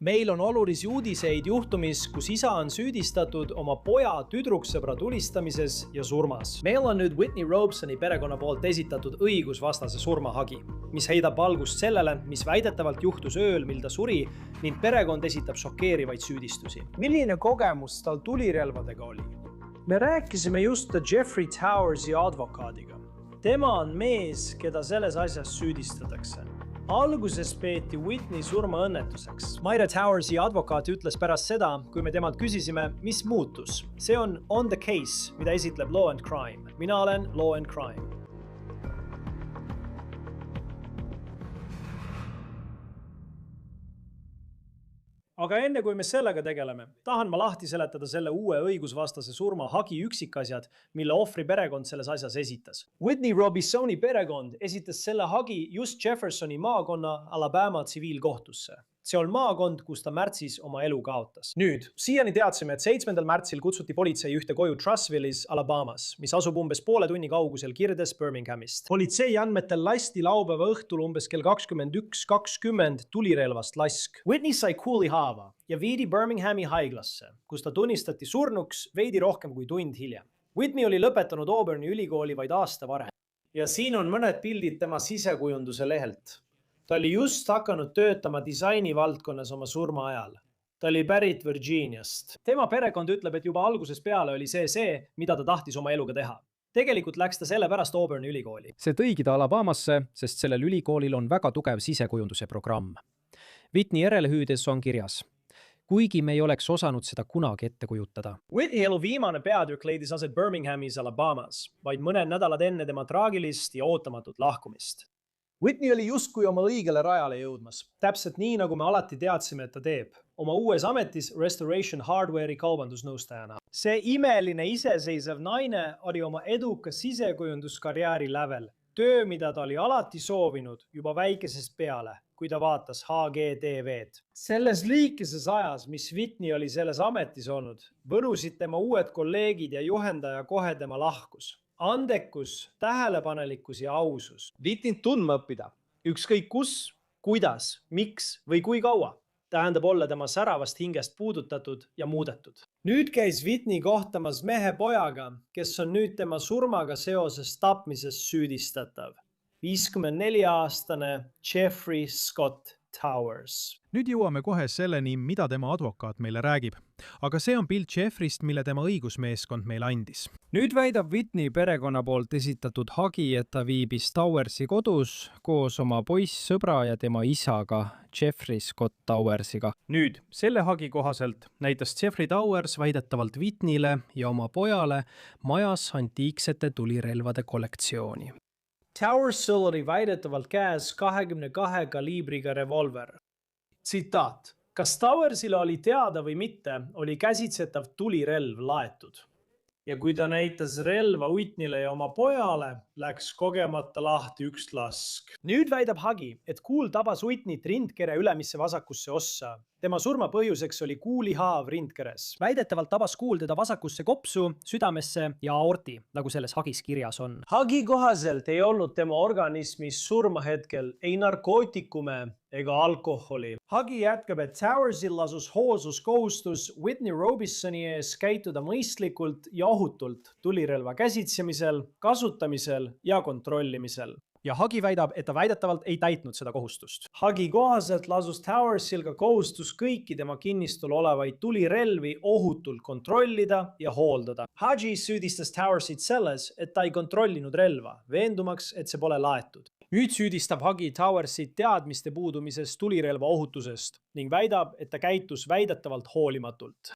Meil on olulisi uudiseid juhtumis, kus isa on süüdistatud oma poja tüdruksõbra tulistamises ja surmas. Meil on nüüd Whitney Robesoni perekonna poolt esitatud õigusvastase surmahagi, mis heidab valgust sellele, mis väidetavalt juhtus ööl, mil ta suri, ning perekond esitab šokeerivaid süüdistusi. Milline kogemus tal tulirelvadega oli? Me rääkisime just Jeffrey Towersi advokaadiga. Tema on mees, keda selles asjas süüdistatakse. Alguses peeti Whitney surmaõnnetuseks. Myra Towersi advokaat ütles pärast seda, kui me temalt küsisime, mis muutus. See on On the Case, mida esitleb Law and Crime. Mina olen Law and Crime. Aga enne kui me sellega tegeleme, tahan ma lahti seletada selle uue õigusvastase surmahagi üksikasjad, mille ohvri perekond selles asjas esitas. Whitney Robesoni perekond esitas selle hagi just Jeffersoni maakonna Alabama tsiviilkohtusse. See on maakond, kus ta märtsis oma elu kaotas. Nüüd, siiani teadsime, et 7. märtsil kutsuti politsei ühte koju Trussvillis, Alabamas, mis asub umbes poole tunni kaugusel kirdes Birminghamist. Politsei andmetel lasti laupäeva õhtul umbes kell 21:20 tulirelvast lask. Whitney sai kuulihaava ja viidi Birminghami haiglasse, kus ta tunnistati surnuks veidi rohkem kui tund hiljem. Whitney oli lõpetanud Auburni ülikooli vaid aasta varem. Ja siin on mõned pildid tema sisekujunduse lehelt. Ta oli just hakanud töötama disaini valdkonnas oma surma ajal. Ta oli pärit Virginiast. Tema perekond ütleb, et juba algusest peale oli see, mida ta tahtis oma eluga teha. Tegelikult läks ta selle pärast Auburni ülikooli. See tõigi ta Alabamasse, sest sellel ülikoolil on väga tugev sisekujunduse programm. Whitney järelehüüdes on kirjas. Kuigi me ei oleks osanud seda kunagi ette kujutada. Whitney elu viimane peatükk leidis aset Birminghamis, Alabamas, vaid mõned nädalad enne tema traagilist ja ootamatut lahkumist. Whitney oli justkui oma õigele rajale jõudmas, täpselt nii, nagu me alati teadsime, et ta teeb, oma uues ametis Restoration Hardware'i kaubandusnõustajana. See imeline iseseisev naine oli oma eduka sisekujunduskarjääri lävel, töö, mida ta oli alati soovinud juba väikesest peale, kui ta vaatas HGTV-d. Selles lühikeses ajas, mis Whitney oli selles ametis olnud, võrusid tema uued kolleegid ja juhendaja kohe tema lahkus. Andekus, tähelepanelikkus ja ausus. Whitneyt tundma õppida. Ükskõik kus, kuidas, miks või kui kaua. Tähendab olla tema säravast hingest puudutatud ja muudetud. Nüüd käis Whitney kohtamas mehe pojaga, kes on nüüd tema surmaga seoses tapmises süüdistatav. 54-aastane Jeffrey Scott Towers. Nüüd jõuame kohe selleni, mida tema advokaat meile räägib. Aga see on pilt Jeffreyst, mille tema õigusmeeskond meile andis. Nüüd väidab Whitney perekonna poolt esitatud hagi, et ta viibis Towersi kodus koos oma poissõbra ja tema isaga, Jeffrey Scott Towersiga. Nüüd, selle hagi kohaselt näitas Jeffrey Towers väidetavalt Whitneyle ja oma pojale majas antiiksete tulirelvade kollektsiooni. Towersil oli väidetavalt käes 22 kaliibriga revolver. Tsitaat. Kas Towersile oli teada või mitte, oli käsitsetav tulirelv laetud. Ja kui ta näitas relva Whitneyle ja oma pojale, läks kogemata lahti üks lask. Nüüd väidab hagi, et kuul tabas Whitneyt rindkere ülemisse vasakusse ossa. Tema surma põhjuseks oli kuulihaav rindkeres. Väidetavalt tabas kuul teda vasakusse kopsu, südamesse ja aorti, nagu selles hagis kirjas on. Hagi kohaselt ei olnud tema organismis surmahetkel ei narkootikume ega alkoholi. Hagi jätkab, et Towersil lasus hoolsuskohustus Whitney Robesoni ees käituda mõistlikult ja ohutult tulirelva käsitsemisel, kasutamisel ja kontrollimisel. Ja hagi väidab, et ta väidetavalt ei täitnud seda kohustust. Hagi kohaselt lasus Towersil ka kohustus kõiki tema kinnistul olevaid tulirelvi ohutult kontrollida ja hooldada. Hagi süüdistas Towersit selles, et ta ei kontrollinud relva, veendumaks, et see pole laetud. Nüüd süüdistab hagi Towersit teadmiste puudumises tulirelva ohutusest ning väidab, et ta käitus väidetavalt hoolimatult.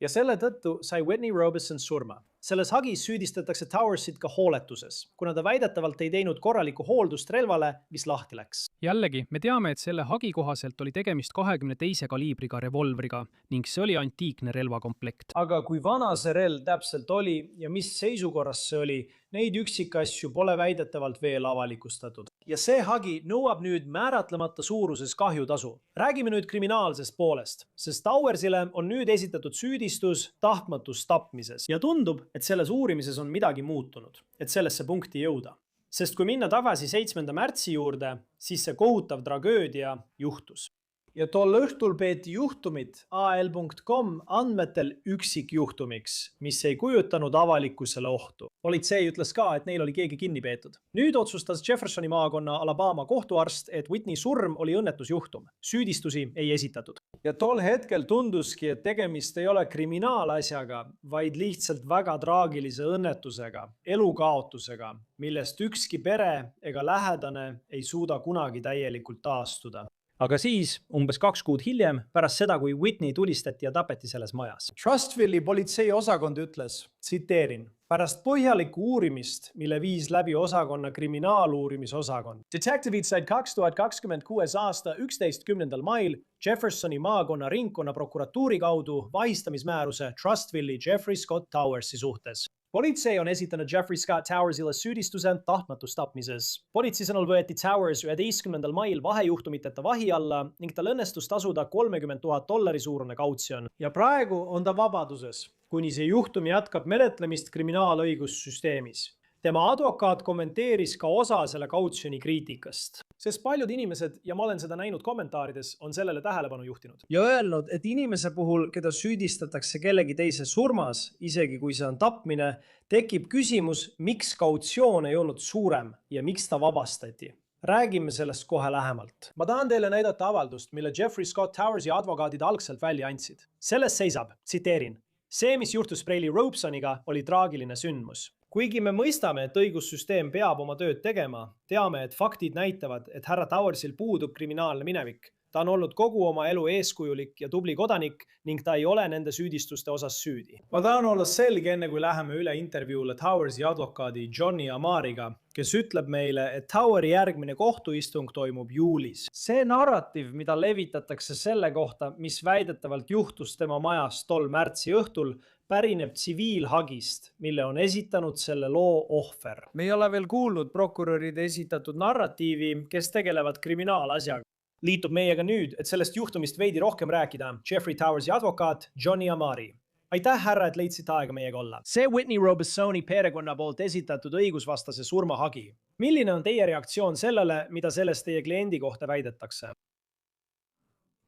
Ja selle tõttu sai Whitney Robeson surma. Selles hagis süüdistatakse Towersit ka hooletuses, kuna ta väidetavalt ei teinud korralikku hooldust relvale, mis lahti läks. Jällegi, me teame, et selle hagi kohaselt oli tegemist 22 kaliibriga revolvriga ning see oli antiikne relvakomplekt. Aga kui vana see relv täpselt oli ja mis seisukorras see oli, neid üksikasju pole väidetavalt veel avalikustatud. Ja see hagi nõuab nüüd määratlemata suuruses kahjutasu. Räägime nüüd kriminaalsest poolest, sest Towersile on nüüd esitatud süüdistus tahtmatus tapmises ja tundub, et selles uurimises on midagi muutunud, et sellesse punkti jõuda. Sest kui minna tagasi 7. märtsi juurde, siis see kohutav tragöödia juhtus. ja tol õhtul peeti juhtumit AL.com andmetel üksikjuhtumiks, mis ei kujutanud avalikkusele ohtu. Politsei ütles ka, et neil oli keegi kinni peetud. Nüüd otsustas Jeffersoni maakonna Alabama kohtuarst, et Whitney surm oli õnnetusjuhtum. Süüdistusi ei esitatud. Ja tol hetkel tunduski, et tegemist ei ole kriminaalasjaga, vaid lihtsalt väga traagilise õnnetusega, elukaotusega, millest ükski pere ega lähedane ei suuda kunagi täielikult taastuda. Aga siis, umbes 2 kuud hiljem, pärast seda, kui Whitney tulistati ja tapeti selles majas. Trustville'i politseiosakond ütles, tsiteerin, pärast põhjalikku uurimist, mille viis läbi osakonna kriminaaluurimisosakond. Detective'id said 2026 aasta 11. mail Jeffersoni maakonna ringkonna prokuratuuri kaudu vahistamismääruse Trustville'i Jeffrey Scott Towersi suhtes. Politsei on esitanud Jeffrey Scott Towersile süüdistuse tahtmatus tapmises. Politsei sõnul võeti Towers 11. mail vahejuhtumiteta vahi alla ning tal õnnestus tasuda $30,000 suurune kautsjon. Ja praegu on ta vabaduses, kuni see juhtum jätkab menetlemist kriminaalõigussüsteemis. Tema advokaat kommenteeris ka osa selle kautsjoni kriitikast, sest paljud inimesed, ja ma olen seda näinud kommentaarides, on sellele tähelepanu juhtinud. Ja öelnud, et inimese puhul, keda süüdistatakse kellegi teise surmas, isegi kui see on tapmine, tekib küsimus, miks kautsjoon ei olnud suurem ja miks ta vabastati. Räägime sellest kohe lähemalt. Ma tahan teile näidata avaldust, mille Jeffrey Scott Towersi advokaadid algselt välja andsid. Selles seisab, tsiteerin, see, mis juhtus Braylee Robesoniga, oli traagiline sündmus. Kuigi me mõistame, et õigussüsteem peab oma tööd tegema, teame, et faktid näitavad, et härra Towersil puudub kriminaalne minevik. Ta on olnud kogu oma elu eeskujulik ja tubli kodanik ning ta ei ole nende süüdistuste osas süüdi. Ma tahan olla selge enne, kui läheme üle intervjuule Towersi advokaadi Johnny Amariga, kes ütleb meile, et Toweri järgmine kohtuistung toimub juulis. See narratiiv, mida levitatakse selle kohta, mis väidetavalt juhtus tema majas tol märtsi õhtul, pärineb tsiviilhagist, mille on esitanud selle loo ohver. Me ei ole veel kuulnud prokuröride esitatud narratiivi, kes tegelevad kriminaalasjaga. Liitub meiega nüüd, et sellest juhtumist veidi rohkem rääkida, Jeffrey Towersi advokaat Johnny Amari. Aitäh, härra, et leidsite aega meiega olla. See Whitney Robesoni perekonna poolt esitatud õigusvastase surmahagi. Milline on teie reaktsioon sellele, mida sellest teie kliendi kohta väidetakse?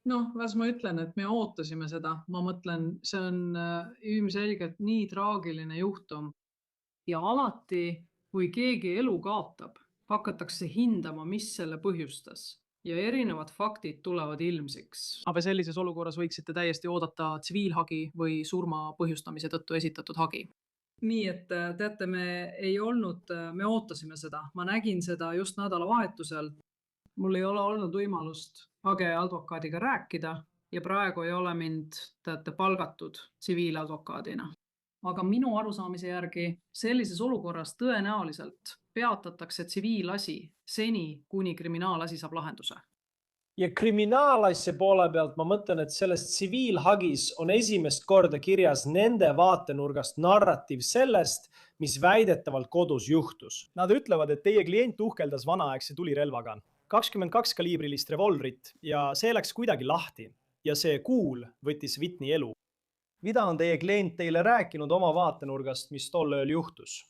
Las ma ütlen, et me ootasime seda. Ma mõtlen, see on ilmselgelt nii traagiline juhtum. Ja alati, kui keegi elu kaotab, hakatakse hindama, mis selle põhjustas. Ja erinevad faktid tulevad ilmsiks. Aga sellises olukorras võiksite täiesti oodata tsiviilhagi või surma põhjustamise tõttu esitatud hagi. Nii, et teate, me ootasime seda. Ma nägin seda just nädalavahetusel. Mul ei ole olnud võimalust hage advokaadiga rääkida ja praegu ei ole mind palgatud tsiviiladvokaadina. Aga minu arusaamise järgi sellises olukorras tõenäoliselt peatatakse tsiviilasi seni, kuni kriminaalasi saab lahenduse. Ja kriminaalasja poole pealt ma mõtlen, et selles tsiviilhagis on esimest korda kirjas nende vaatenurgast narratiiv sellest, mis väidetavalt kodus juhtus. Nad ütlevad, et teie klient uhkeldas vanaaegse tulirelvaga. 22 kaliibrilist revolvrit ja see läks kuidagi lahti ja see kuul võttis Whitney elu. Mida on teie klient teile rääkinud oma vaatenurgast, mis tol ööl juhtus?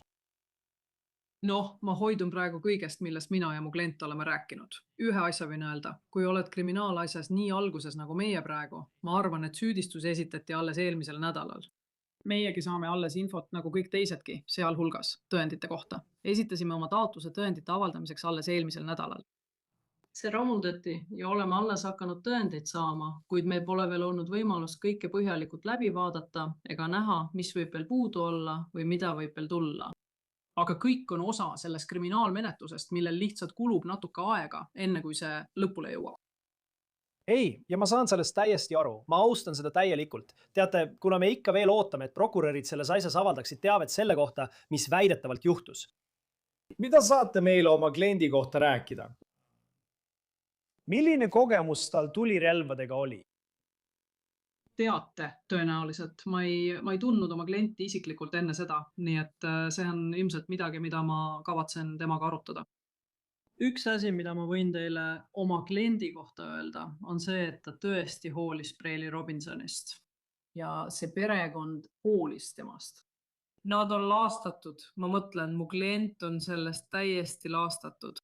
Ma hoidun praegu kõigest, millest mina ja mu klient oleme rääkinud. Ühe asja võin öelda, kui oled kriminaalasjas nii alguses nagu meie praegu, ma arvan, et süüdistus esitati alles eelmisel nädalal. Meiegi saame alles infot nagu kõik teisedki, sealhulgas tõendite kohta. Esitasime oma taotluse tõendite avaldamiseks alles eelmisel nädalal. See ramuldati ja oleme alles hakanud tõendeid saama, kuid meil pole veel olnud võimalust kõike põhjalikult läbi vaadata ega näha, mis võib veel puudu olla või mida võib veel tulla. Aga kõik on osa sellest kriminaalmenetlusest, millel lihtsalt kulub natuke aega, enne kui see lõpule jõuab. Ei, ja ma saan sellest täiesti aru. Ma austan seda täielikult. Teate, kuna me ikka veel ootame, et prokurörid selles asjas avaldaksid teavet selle kohta, mis väidetavalt juhtus. Mida saate meile oma kliendi kohta rääkida? Milline kogemus tal tulirelvadega oli? Teate tõenäoliselt. Ma ei tundnud oma klienti isiklikult enne seda, nii et see on ilmselt midagi, mida ma kavatsen temaga arutada. Üks asi, mida ma võin teile oma kliendi kohta öelda, on see, et ta tõesti hoolis Braylee Robinsonist ja see perekond hoolis temast. Nad on laastatud. Ma mõtlen, mu klient on sellest täiesti laastatud.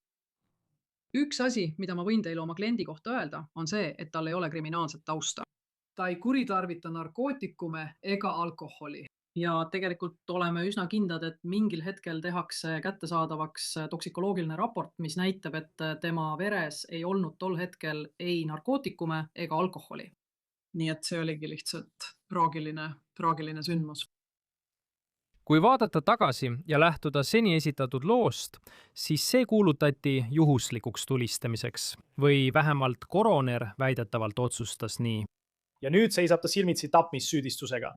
Üks asi, mida ma võin teile oma kliendi kohta öelda, on see, et tal ei ole kriminaalset tausta. Ta ei kuritarvita narkootikume ega alkoholi. Ja tegelikult oleme üsna kindlad, et mingil hetkel tehakse kättesaadavaks toksikoloogiline raport, mis näitab, et tema veres ei olnud tol hetkel ei narkootikume ega alkoholi. Nii et see oligi lihtsalt traagiline sündmus. kui vaadata tagasi ja lähtuda seni esitatud loost, siis see kuulutati juhuslikuks tulistamiseks või vähemalt koroner väidetavalt otsustas nii. Ja nüüd seisab ta silmitsi tapmissüüdistusega.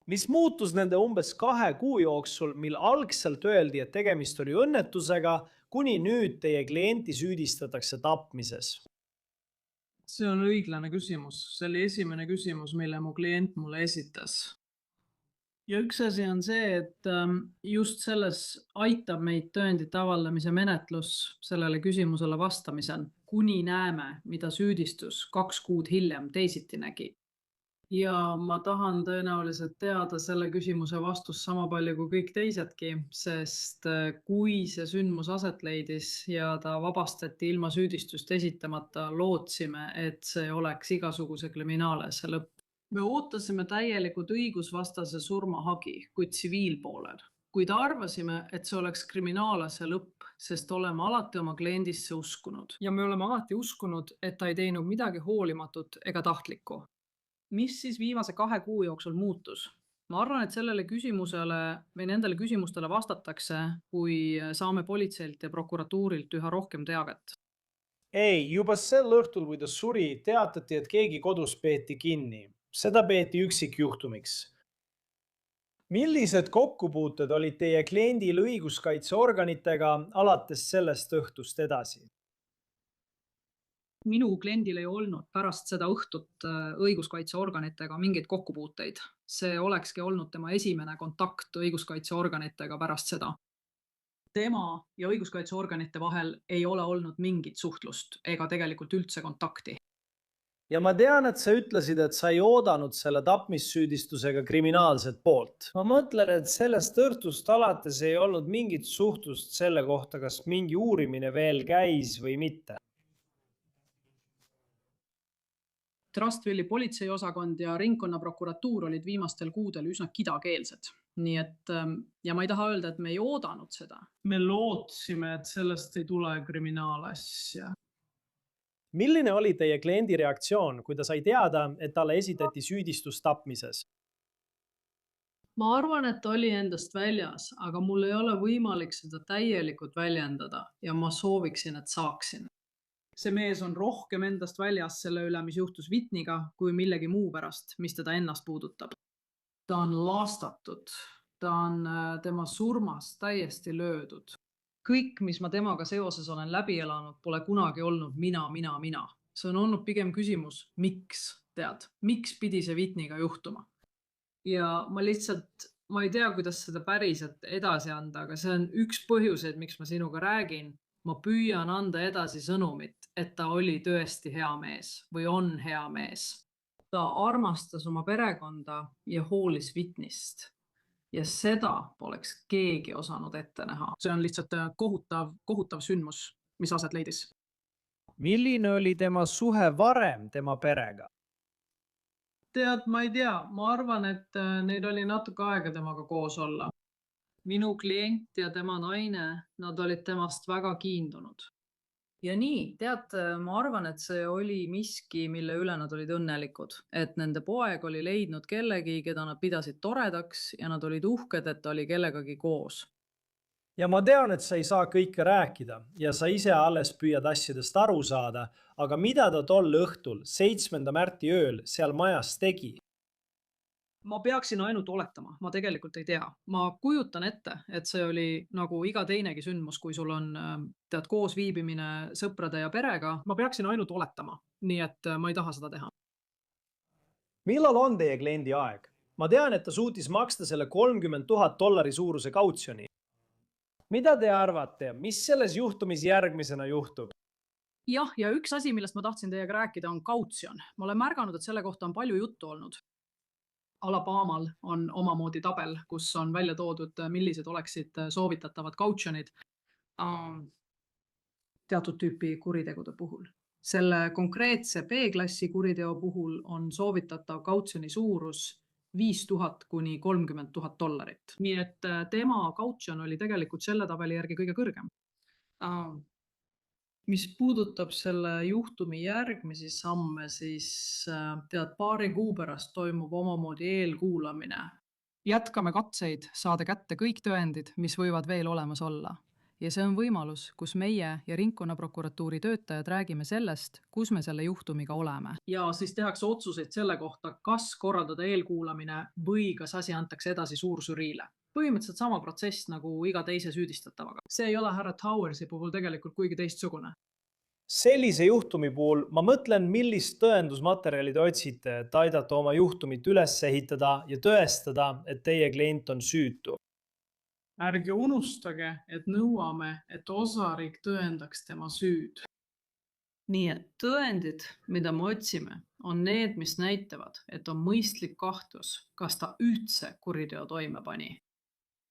Mis muutus nende umbes 2 kuu jooksul, mil algselt öeldi, et tegemist oli õnnetusega, kuni nüüd teie klienti süüdistatakse tapmises? See on õiglane küsimus. See oli esimene küsimus, mille mu klient mulle esitas. Ja üks asi on see, et just selles aitab meid tõendite avaldamise menetlus sellele küsimusele vastamisel, kuni näeme, mida süüdistus 2 kuud hiljem teisiti nägi. Ja ma tahan tõenäoliselt teada selle küsimuse vastust sama palju kui kõik teisedki, sest kui see sündmus aset leidis ja ta vabastati ilma süüdistust esitamata, lootsime, et see oleks igasuguse kriminaalasja lõpp. Me ootasime täielikult õigusvastase surmahagi kui tsiviilpoolel, kuid arvasime, et see oleks kriminaalasja lõpp, sest oleme alati oma kliendisse uskunud. Ja me oleme alati uskunud, et ta ei teinud midagi hoolimatut ega tahtlikku. Mis siis viimase 2 kuu jooksul muutus? Ma arvan, et sellele küsimusele või nendele küsimustele vastatakse, kui saame politseilt ja prokuratuurilt üha rohkem teavet. Ei, juba sel õhtul, kui ta suri, teatati, et keegi kodus peeti kinni. Seda peeti üksikjuhtumiks. Millised kokkupuuted olid teie kliendil õiguskaitseorganitega alates sellest õhtust edasi? Minu kliendil ei olnud pärast seda õhtut õiguskaitseorganitega mingeid kokkupuuteid. See olekski olnud tema esimene kontakt õiguskaitseorganitega pärast seda. Tema ja õiguskaitseorganite vahel ei ole olnud mingit suhtlust ega tegelikult üldse kontakti. Ja ma tean, et sa ütlesid, et sa ei oodanud selle tapmissüüdistusega kriminaalset poolt. Ma mõtlen, et sellest õhtust alates ei olnud mingit suhtlust selle kohta, kas mingi uurimine veel käis või mitte. Trustvilli politseiosakond ja ringkonnaprokuratuur olid viimastel kuudel üsna kidakeelsed. Nii et, ja ma ei taha öelda, et me ei oodanud seda. Me lootsime, et sellest ei tule kriminaalasja. Milline oli teie kliendi reaktsioon, kui ta sai teada, et talle esitati süüdistus tapmises? Ma arvan, et ta oli endast väljas, aga mul ei ole võimalik seda täielikult väljendada ja ma sooviksin, et saaksin. See mees on rohkem endast väljas selle üle, mis juhtus Whitneyga, kui millegi muu pärast, mis teda ennast puudutab. Ta on laastatud, ta on tema surmas täiesti löödud. Kõik, mis ma temaga seoses olen läbi elanud, pole kunagi olnud mina. See on olnud pigem küsimus, miks, tead, miks pidi see Whitneyga juhtuma? Ja ma ei tea, kuidas seda päriselt edasi anda, aga see on üks põhjuseid, miks ma sinuga räägin. Ma püüan anda edasi sõnumit, et ta oli tõesti hea mees või on hea mees. Ta armastas oma perekonda ja hoolis Whitneyst. Ja seda poleks keegi osanud ette näha. See on lihtsalt kohutav sündmus, mis aset leidis. Milline oli tema suhe varem tema perega? Tead, ma ei tea. Ma arvan, et neil oli natuke aega temaga koos olla. Minu klient ja tema naine, nad olid temast väga kiindunud. Ja nii, tead, ma arvan, et see oli miski, mille üle nad olid õnnelikud. Et nende poeg oli leidnud kellegi, keda nad pidasid toredaks ja nad olid uhked, et ta oli kellegagi koos. Ja ma tean, et sa ei saa kõike rääkida ja sa ise alles püüad asjadest aru saada, aga mida ta tol õhtul, 7. märti ööl seal majas tegi? Ma peaksin ainult oletama, ma tegelikult ei tea. Ma kujutan ette, et see oli nagu iga teinegi sündmus, kui sul on tead koos viibimine sõprade ja perega. Ma peaksin ainult oletama, nii et ma ei taha seda teha. Millal on teie kliendi aeg? Ma tean, et ta suutis maksta selle $30,000 suuruse kautsjoni. Mida te arvate, mis selles juhtumis järgmisena juhtub? Jah, ja üks asi, millest ma tahtsin teiega rääkida, on kautsjon. Ma olen märganud, et selle kohta on palju juttu olnud. Alabamal on omamoodi tabel, kus on välja toodud, millised oleksid soovitatavad kautsjonid. teatud tüüpi kuritegude puhul. Selle konkreetse B-klassi kuriteo puhul on soovitatav kautsjoni suurus 5000 kuni $30,000. Nii et tema kautsjon oli tegelikult selle tabeli järgi kõige kõrgem. Mis puudutab selle juhtumi järgmisi samme, siis tead, paari kuu pärast toimub omamoodi eelkuulamine. Jätkame katseid saada kätte kõik tõendid, mis võivad veel olemas olla. Ja see on võimalus, kus meie ja ringkonnaprokuratuuri töötajad räägime sellest, kus me selle juhtumiga oleme. Ja siis tehakse otsuseid selle kohta, kas korraldada eelkuulamine või kas asi antakse edasi suuržüriile. Põhimõtteliselt sama protsess nagu iga teise süüdistatavaga. See ei ole härra Towersi puhul tegelikult kuigi teistsugune. Sellise juhtumi puhul ma mõtlen, millist tõendusmaterjali te otsite, et aidata oma juhtumit üles ehitada ja tõestada, et teie klient on süütu. Ärge unustage, et nõuame, et osariik tõendaks tema süüd. Nii et tõendid, mida me otsime, on need, mis näitavad, et on mõistlik kahtlus, kas ta üldse kuriteo toime pani.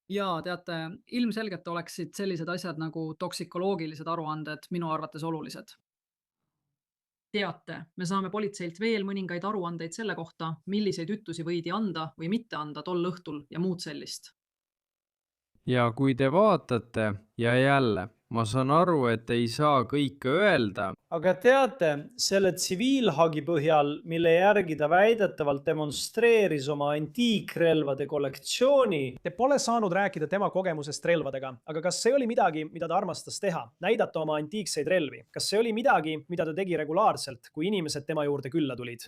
Ja teate, ilmselgelt oleksid sellised asjad nagu toksikoloogilised aruanded minu arvates olulised. Teate, me saame politseilt veel mõningaid aruandeid selle kohta, milliseid ütlusi võidi anda või mitte anda tol õhtul ja muud sellist. Ja kui te vaatate ja jälle, ma saan aru, et ei saa kõike öelda. Aga teate, selle tsiviilhagi põhjal, mille järgi ta väidetavalt demonstreeris oma antiikrelvade kollektsiooni. Te pole saanud rääkida tema kogemusest relvadega, aga kas see oli midagi, mida ta armastas teha? Näidata oma antiikseid relvi? Kas see oli midagi, mida ta tegi regulaarselt, kui inimesed tema juurde külla tulid?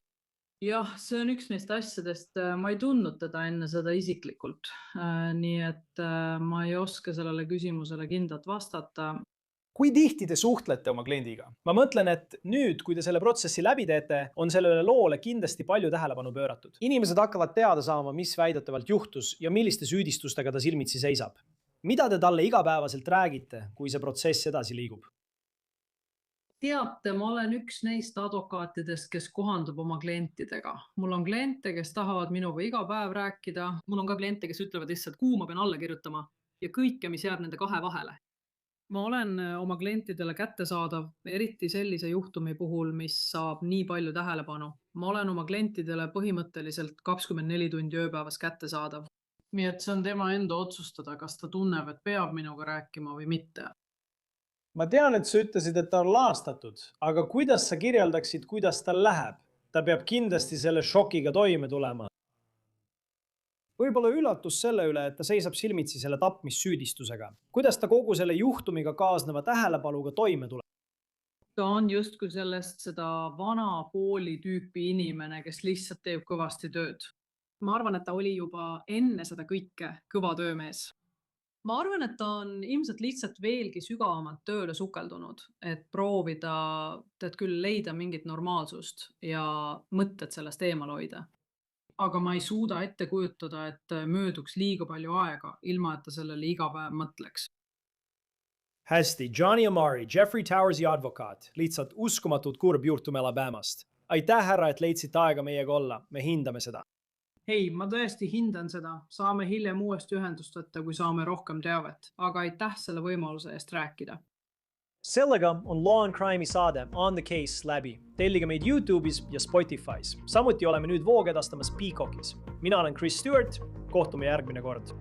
Jah, see on üks neist asjadest, ma ei tundnud teda enne seda isiklikult, nii et ma ei oska sellele küsimusele kindlalt vastata. Kui tihti te suhtlete oma kliendiga? Ma mõtlen, et nüüd, kui te selle protsessi läbi teete, on sellele loole kindlasti palju tähelepanu pööratud. Inimesed hakkavad teada saama, mis väidetavalt juhtus ja milliste süüdistustega ta silmitsi seisab. Mida te talle igapäevaselt räägite, kui see protsess edasi liigub? Teate, ma olen üks neist advokaatidest, kes kohandub oma klientidega. Mul on kliente, kes tahavad minuga iga päev rääkida. Mul on ka kliente, kes ütlevad lihtsalt, kuhu ma pean alla kirjutama ja kõike, mis jääb nende kahe vahele. Ma olen oma klientidele kättesaadav, eriti sellise juhtumi puhul, mis saab nii palju tähelepanu. Ma olen oma klientidele põhimõtteliselt 24 tundi ööpäevas kättesaadav. Nii et see on tema enda otsustada, kas ta tunneb, et peab minuga rääkima või mitte. Ma tean, et sa ütlesid, et ta on laastatud, aga kuidas sa kirjeldaksid, kuidas tal läheb? Ta peab kindlasti selle šokiga toime tulema. Võib-olla üllatus selle üle, et ta seisab silmitsi selle tapmissüüdistusega. Kuidas ta kogu selle juhtumiga kaasneva tähelepanuga toime tuleb? Ta on justkui sellest seda vana kooli tüüpi inimene, kes lihtsalt teeb kõvasti tööd. Ma arvan, et ta oli juba enne seda kõike kõva töömees. Ma arvan, et ta on ilmselt lihtsalt veelgi sügavamalt tööle sukeldunud, et proovida, tead küll, leida mingit normaalsust ja mõtted sellest eemal hoida. Aga ma ei suuda ette kujutada, et mööduks liiga palju aega, ilma et ta sellele iga päev mõtleks. Hästi, Johnny Amari, Jeffrey Towersi advokaat, lihtsalt uskumatud kurb juhtum Alabamast. Aitäh, härra, et leidsite aega meiega olla, me hindame seda. Hei, ma tõesti hindan seda. Saame hiljem uuesti ühendust võtta, kui saame rohkem teavet, aga aitäh selle võimaluse eest rääkida. Sellega on Law and Crime'i saade On the Case läbi. Tellige meid YouTube'is ja Spotify's. Samuti oleme nüüd voogedastamas Peacockis. Mina olen Chris Stewart, kohtume järgmine kord.